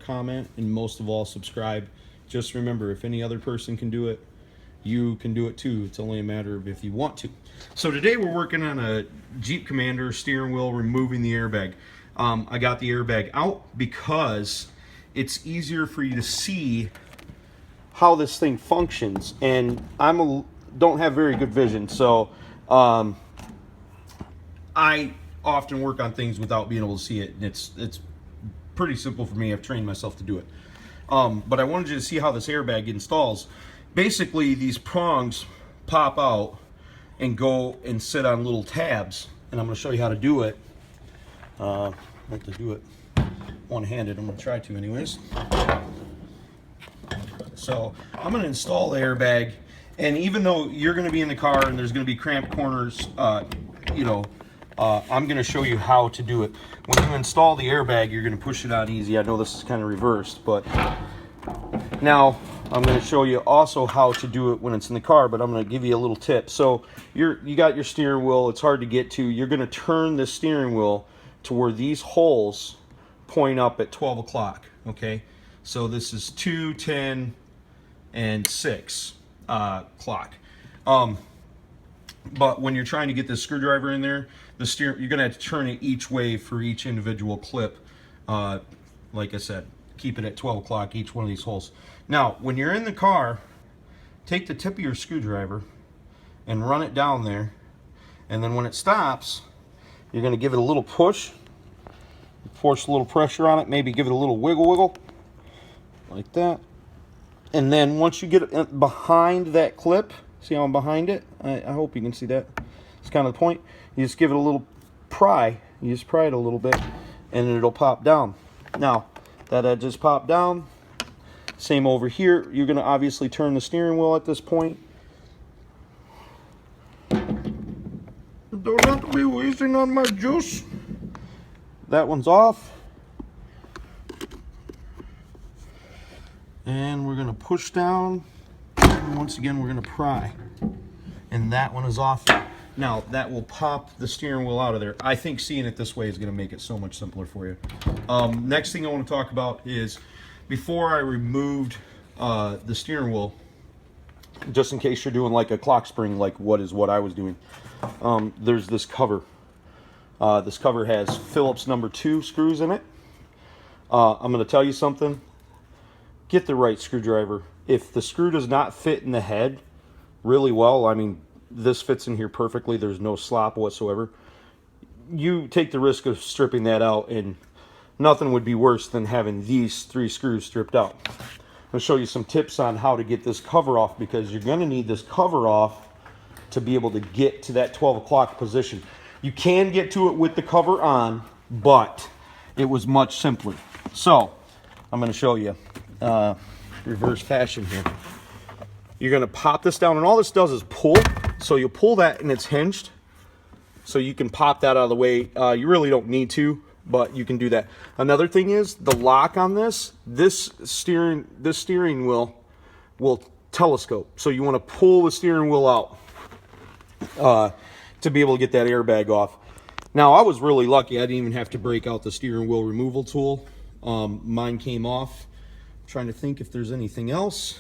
comment, and most of all, subscribe. Just remember, if any other person can do it, you can do it too. It's only a matter of if you want to. So today we're working on a Jeep Commander steering wheel, removing the airbag. I got the airbag out because it's easier for you to see how this thing functions, and don't have very good vision, so I often work on things without being able to see it, and it's pretty simple for me. I've trained myself to do it. But I wanted you to see how this airbag installs. Basically, these prongs pop out and go and sit on little tabs, and I'm going to show you how to do it. I like to do it one-handed. I'm going to try to anyways. So I'm going to install the airbag, and even though you're going to be in the car and there's going to be cramped corners, I'm going to show you how to do it. When you install the airbag, you're going to push it on easy. I know this is kind of reversed, but now I'm going to show you also how to do it when it's in the car, but I'm going to give you a little tip. So you got your steering wheel. It's hard to get to. You're going to turn the steering wheel to where these holes point up at 12 o'clock, okay? So this is 2, 10, and 6 clock. But when you're trying to get this screwdriver in there, you're going to have to turn it each way for each individual clip. Like I said, keep it at 12 o'clock, each one of these holes. Now, when you're in the car, take the tip of your screwdriver and run it down there. And then when it stops, you're going to give it a little push. Force a little pressure on it, maybe give it a little wiggle, like that. And then once you get it behind that clip, see how I'm behind it? I hope you can see that. It's kind of the point. You just give it a little pry. You just pry it a little bit, and it'll pop down. Now, that just popped down. Same over here. You're going to obviously turn the steering wheel at this point. Don't have to be wasting on my juice. That one's off. And we're going to push down. And once again, we're going to pry. And that one is off. Now, that will pop the steering wheel out of there. I think seeing it this way is going to make it so much simpler for you. Next thing I want to talk about is, before I removed the steering wheel, just in case you're doing like a clock spring, like what I was doing, there's this cover. This cover has Phillips number 2 screws in it. I'm going to tell you something. Get the right screwdriver. If the screw does not fit in the head really well, I mean, this fits in here perfectly. There's no slop whatsoever. You take the risk of stripping that out, and nothing would be worse than having these 3 screws stripped out. I'll show you some tips on how to get this cover off, because you're going to need this cover off to be able to get to that 12 o'clock position. You can get to it with the cover on, but it was much simpler. So I'm going to show you reverse fashion here. You're going to pop this down, and all this does is pull. So you pull that, and it's hinged, so you can pop that out of the way. You really don't need to, but you can do that. Another thing is the lock on this steering wheel will telescope. So you want to pull the steering wheel out to be able to get that airbag off. Now, I was really lucky. I didn't even have to break out the steering wheel removal tool. Mine came off. I'm trying to think if there's anything else.